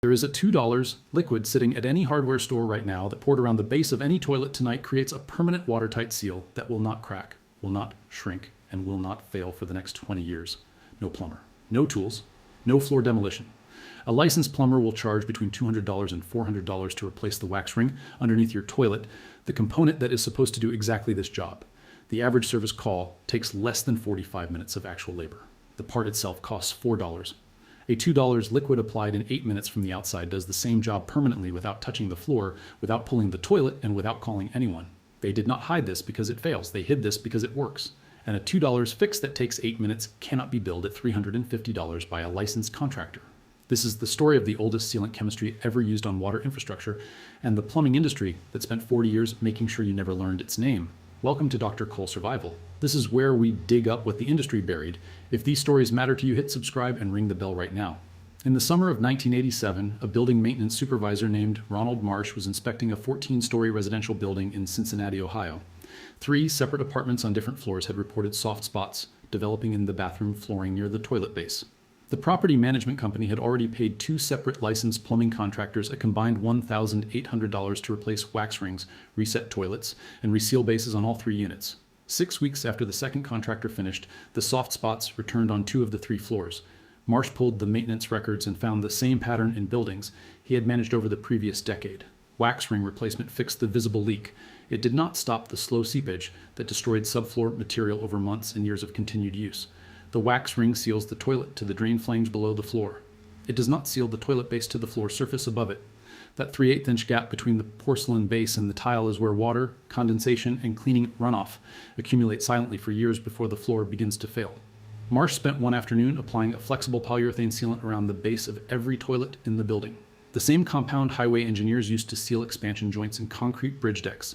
There is a $2 liquid sitting at any hardware store right now that poured around the base of any toilet tonight creates a permanent watertight seal that will not crack, will not shrink, and will not fail for the next 20 years. No plumber, no tools, no floor demolition. A licensed plumber will charge between $200 and $400 to replace the wax ring underneath your toilet, the component that is supposed to do exactly this job. The average service call takes less than 45 minutes of actual labor. The part itself costs $4. A $2 liquid applied in 8 minutes from the outside does the same job permanently without touching the floor, without pulling the toilet, and without calling anyone. They did not hide this because it fails. They hid this because it works. And a $2 fix that takes 8 minutes cannot be billed at $350 by a licensed contractor. This is the story of the oldest sealant chemistry ever used on water infrastructure and the plumbing industry that spent 40 years making sure you never learned its name. Welcome to Dr. Cole Survival. This is where we dig up what the industry buried. If these stories matter to you, hit subscribe and ring the bell right now. In the summer of 1987, a building maintenance supervisor named Ronald Marsh was inspecting a 14-story residential building in Cincinnati, Ohio. 3 separate apartments on different floors had reported soft spots developing in the bathroom flooring near the toilet base. The property management company had already paid 2 separate licensed plumbing contractors a combined $1,800 to replace wax rings, reset toilets, and reseal bases on all 3 units. 6 weeks after the second contractor finished, the soft spots returned on 2 of the 3 floors. Marsh pulled the maintenance records and found the same pattern in buildings he had managed over the previous decade. Wax ring replacement fixed the visible leak. It did not stop the slow seepage that destroyed subfloor material over months and years of continued use. The wax ring seals the toilet to the drain flange below the floor. It does not seal the toilet base to the floor surface above it. That 3/8-inch gap between the porcelain base and the tile is where water, condensation, and cleaning runoff accumulate silently for years before the floor begins to fail. Marsh spent one afternoon applying a flexible polyurethane sealant around the base of every toilet in the building. The same compound highway engineers used to seal expansion joints in concrete bridge decks.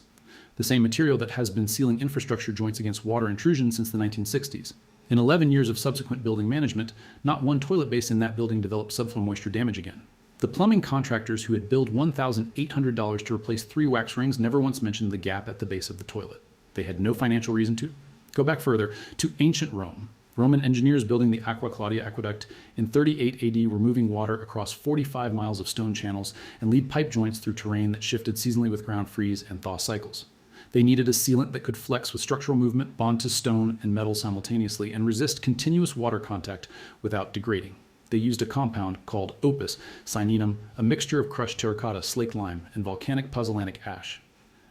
The same material that has been sealing infrastructure joints against water intrusion since the 1960s. In 11 years of subsequent building management, not one toilet base in that building developed subfloor moisture damage again. The plumbing contractors who had billed $1,800 to replace 3 wax rings never once mentioned the gap at the base of the toilet. They had no financial reason to. Go back further to ancient Rome. Roman engineers building the Aqua Claudia aqueduct in 38 AD were moving water across 45 miles of stone channels and lead pipe joints through terrain that shifted seasonally with ground freeze and thaw cycles. They needed a sealant that could flex with structural movement, bond to stone and metal simultaneously, and resist continuous water contact without degrading. They used a compound called opus cyanidum, a mixture of crushed terracotta, slaked lime, and volcanic pozzolanic ash.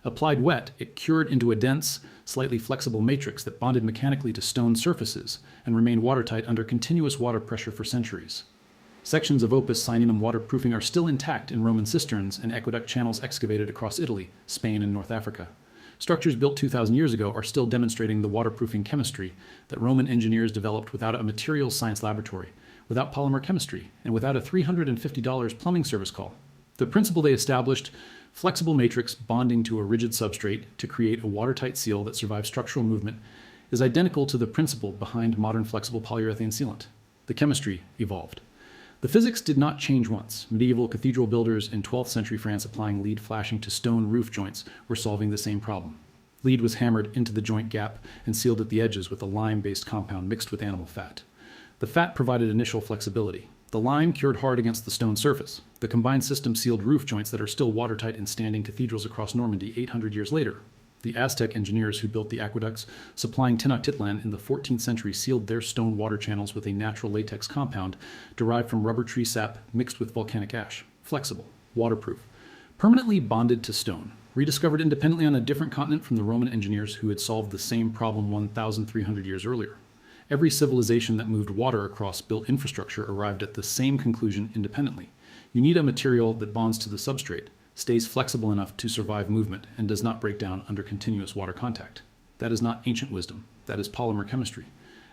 Applied wet, it cured into a dense, slightly flexible matrix that bonded mechanically to stone surfaces and remained watertight under continuous water pressure for centuries. Sections of opus cyanidum waterproofing are still intact in Roman cisterns and aqueduct channels excavated across Italy, Spain, and North Africa. Structures built 2,000 years ago are still demonstrating the waterproofing chemistry that Roman engineers developed without a materials science laboratory, without polymer chemistry, and without a $350 plumbing service call. The principle they established, flexible matrix bonding to a rigid substrate to create a watertight seal that survives structural movement, is identical to the principle behind modern flexible polyurethane sealant. The chemistry evolved. The physics did not change once. Medieval cathedral builders in 12th century France applying lead flashing to stone roof joints were solving the same problem. Lead was hammered into the joint gap and sealed at the edges with a lime-based compound mixed with animal fat. The fat provided initial flexibility. The lime cured hard against the stone surface. The combined system sealed roof joints that are still watertight in standing cathedrals across Normandy 800 years later. The Aztec engineers who built the aqueducts supplying Tenochtitlan in the 14th century sealed their stone water channels with a natural latex compound derived from rubber tree sap mixed with volcanic ash. Flexible, waterproof, permanently bonded to stone. Rediscovered independently on a different continent from the Roman engineers who had solved the same problem 1,300 years earlier. Every civilization that moved water across built infrastructure arrived at the same conclusion independently. You need a material that bonds to the substrate, stays flexible enough to survive movement, and does not break down under continuous water contact. That is not ancient wisdom. That is polymer chemistry.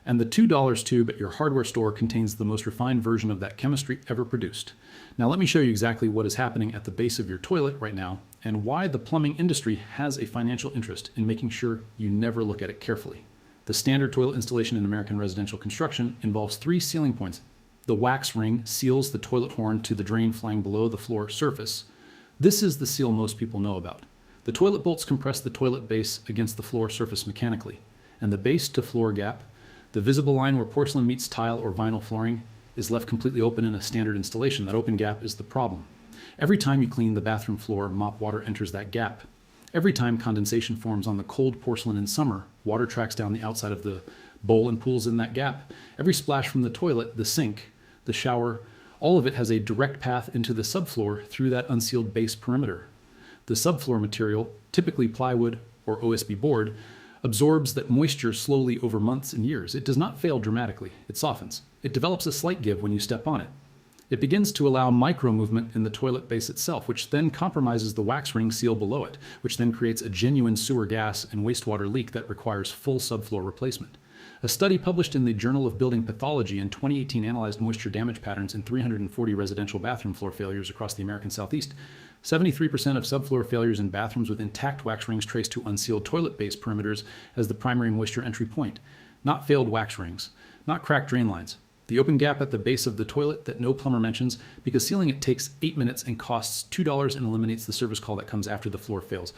And the $2 tube at your hardware store contains the most refined version of that chemistry ever produced. Now let me show you exactly what is happening at the base of your toilet right now and why the plumbing industry has a financial interest in making sure you never look at it carefully. The standard toilet installation in American residential construction involves 3 sealing points. The wax ring seals the toilet horn to the drain flying below the floor surface. This is the seal most people know about. The toilet bolts compress the toilet base against the floor surface mechanically, and the base to floor gap, the visible line where porcelain meets tile or vinyl flooring, is left completely open in a standard installation. That open gap is the problem. Every time you clean the bathroom floor, mop water enters that gap. Every time condensation forms on the cold porcelain in summer, water tracks down the outside of the bowl and pools in that gap. Every splash from the toilet, the sink, the shower, all of it has a direct path into the subfloor through that unsealed base perimeter. The subfloor material, typically plywood or OSB board, absorbs that moisture slowly over months and years. It does not fail dramatically. It softens. It develops a slight give when you step on it. It begins to allow micro movement in the toilet base itself, which then compromises the wax ring seal below it, which then creates a genuine sewer gas and wastewater leak that requires full subfloor replacement. A study published in the Journal of Building Pathology in 2018 analyzed moisture damage patterns in 340 residential bathroom floor failures across the American Southeast. 73% of subfloor failures in bathrooms with intact wax rings traced to unsealed toilet base perimeters as the primary moisture entry point. Not failed wax rings, not cracked drain lines. The open gap at the base of the toilet that no plumber mentions, because sealing it takes 8 minutes and costs $2 and eliminates the service call that comes after the floor fails.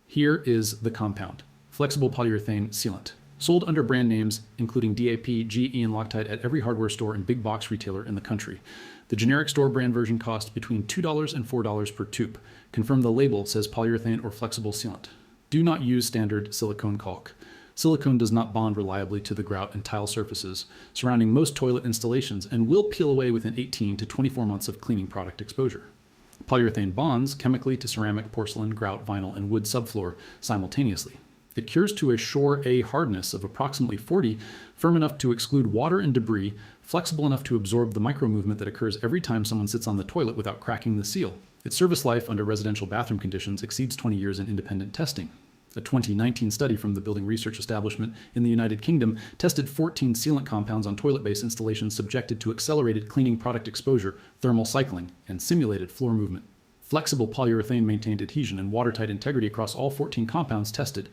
Here is the compound. Flexible polyurethane sealant. Sold under brand names including DAP, GE, and Loctite at every hardware store and big box retailer in the country. The generic store brand version costs between $2 and $4 per tube. Confirm the label says polyurethane or flexible sealant. Do not use standard silicone caulk. Silicone does not bond reliably to the grout and tile surfaces surrounding most toilet installations and will peel away within 18 to 24 months of cleaning product exposure. Polyurethane bonds chemically to ceramic, porcelain, grout, vinyl, and wood subfloor simultaneously. It cures to a Shore A hardness of approximately 40, firm enough to exclude water and debris, flexible enough to absorb the micro-movement that occurs every time someone sits on the toilet without cracking the seal. Its service life under residential bathroom conditions exceeds 20 years in independent testing. A 2019 study from the Building Research Establishment in the United Kingdom tested 14 sealant compounds on toilet-based installations subjected to accelerated cleaning product exposure, thermal cycling, and simulated floor movement. Flexible polyurethane maintained adhesion and watertight integrity across all 14 compounds tested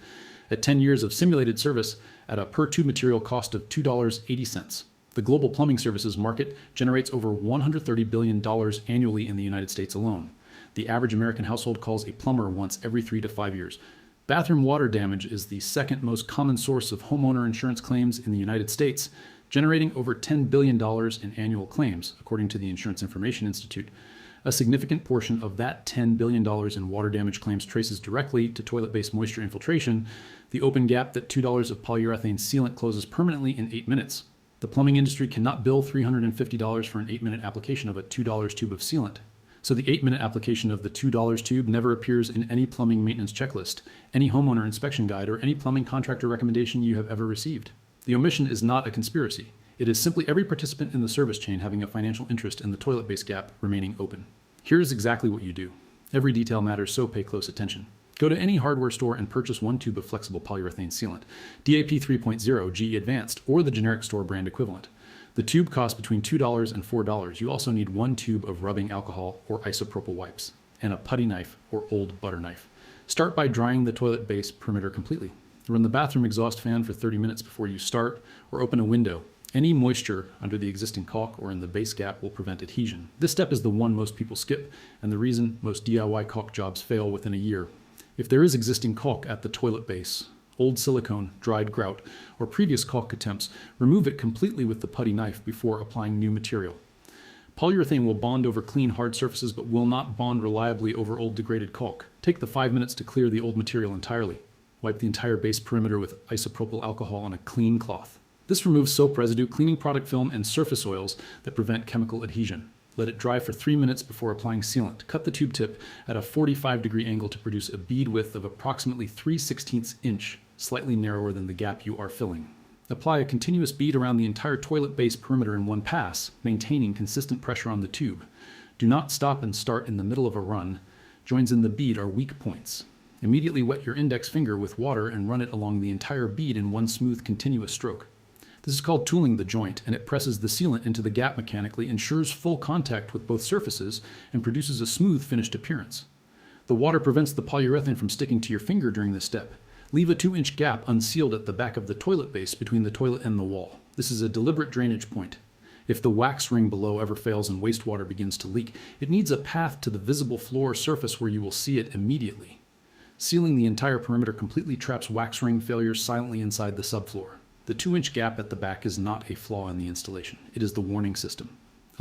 at 10 years of simulated service at a per-tube material cost of $2.80. The global plumbing services market generates over $130 billion annually in the United States alone. The average American household calls a plumber once every 3 to 5 years. Bathroom water damage is the second most common source of homeowner insurance claims in the United States, generating over $10 billion in annual claims, according to the Insurance Information Institute. A significant portion of that $10 billion in water damage claims traces directly to toilet-based moisture infiltration, the open gap that $2 of polyurethane sealant closes permanently in 8 minutes. The plumbing industry cannot bill $350 for an 8-minute application of a $2 tube of sealant. So the 8-minute application of the $2 tube never appears in any plumbing maintenance checklist, any homeowner inspection guide, or any plumbing contractor recommendation you have ever received. The omission is not a conspiracy. It is simply every participant in the service chain having a financial interest in the toilet base gap remaining open. Here's exactly what you do. Every detail matters, so pay close attention. Go to any hardware store and purchase 1 tube of flexible polyurethane sealant, DAP 3.0, GE Advanced, or the generic store brand equivalent. The tube costs between $2 and $4. You also need 1 tube of rubbing alcohol or isopropyl wipes, and a putty knife or old butter knife. Start by drying the toilet base perimeter completely. Run the bathroom exhaust fan for 30 minutes before you start, or open a window. Any moisture under the existing caulk or in the base gap will prevent adhesion. This step is the one most people skip, and the reason most DIY caulk jobs fail within a year. If there is existing caulk at the toilet base, old silicone, dried grout, or previous caulk attempts, remove it completely with the putty knife before applying new material. Polyurethane will bond over clean, hard surfaces but will not bond reliably over old degraded caulk. Take the 5 minutes to clear the old material entirely. Wipe the entire base perimeter with isopropyl alcohol on a clean cloth. This removes soap residue, cleaning product film, and surface oils that prevent chemical adhesion. Let it dry for 3 minutes before applying sealant. Cut the tube tip at a 45-degree angle to produce a bead width of approximately 3/16 inch, slightly narrower than the gap you are filling. Apply a continuous bead around the entire toilet base perimeter in one pass, maintaining consistent pressure on the tube. Do not stop and start in the middle of a run. Joins in the bead are weak points. Immediately wet your index finger with water and run it along the entire bead in one smooth, continuous stroke. This is called tooling the joint, and it presses the sealant into the gap mechanically, ensures full contact with both surfaces, and produces a smooth finished appearance. The water prevents the polyurethane from sticking to your finger during this step. Leave a 2-inch gap unsealed at the back of the toilet base between the toilet and the wall. This is a deliberate drainage point. If the wax ring below ever fails and wastewater begins to leak, it needs a path to the visible floor surface where you will see it immediately. Sealing the entire perimeter completely traps wax ring failures silently inside the subfloor. The 2-inch gap at the back is not a flaw in the installation. It is the warning system.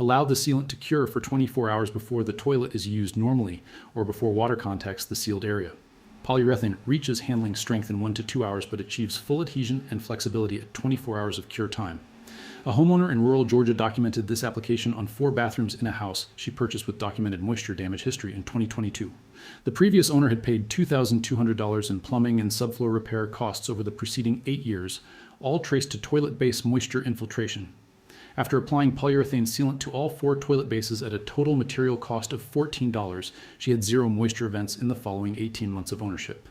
Allow the sealant to cure for 24 hours before the toilet is used normally or before water contacts the sealed area. Polyurethane reaches handling strength in 1 to 2 hours but achieves full adhesion and flexibility at 24 hours of cure time. A homeowner in rural Georgia documented this application on 4 bathrooms in a house she purchased with documented moisture damage history in 2022. The previous owner had paid $2,200 in plumbing and subfloor repair costs over the preceding 8 years, all traced to toilet-based moisture infiltration. After applying polyurethane sealant to all 4 toilet bases at a total material cost of $14, she had 0 moisture events in the following 18 months of ownership.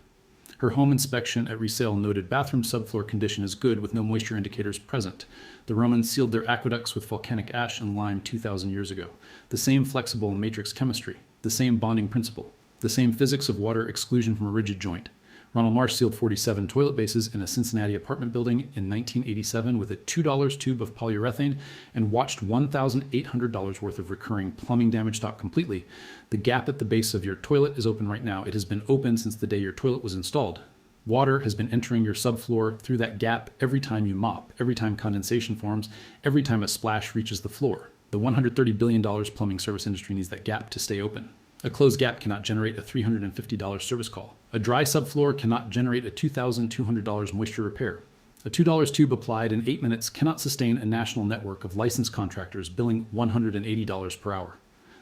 Her home inspection at resale noted bathroom subfloor condition is good with no moisture indicators present. The Romans sealed their aqueducts with volcanic ash and lime 2,000 years ago. The same flexible matrix chemistry, the same bonding principle, the same physics of water exclusion from a rigid joint. Ronald Marsh sealed 47 toilet bases in a Cincinnati apartment building in 1987 with a $2 tube of polyurethane and watched $1,800 worth of recurring plumbing damage stop completely. The gap at the base of your toilet is open right now. It has been open since the day your toilet was installed. Water has been entering your subfloor through that gap every time you mop, every time condensation forms, every time a splash reaches the floor. The $130 billion plumbing service industry needs that gap to stay open. A closed gap cannot generate a $350 service call. A dry subfloor cannot generate a $2,200 moisture repair. A $2 tube applied in 8 minutes cannot sustain a national network of licensed contractors billing $180 per hour.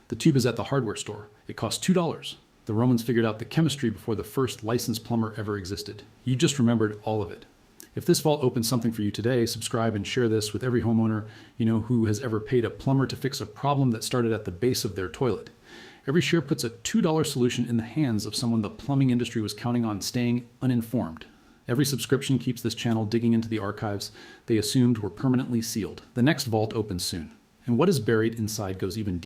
The tube is at the hardware store. It costs $2. The Romans figured out the chemistry before the first licensed plumber ever existed. You just remembered all of it. If this vault opens something for you today, subscribe and share this with every homeowner you know who has ever paid a plumber to fix a problem that started at the base of their toilet. Every share puts a $2 solution in the hands of someone the plumbing industry was counting on staying uninformed. Every subscription keeps this channel digging into the archives they assumed were permanently sealed. The next vault opens soon, and what is buried inside goes even deeper.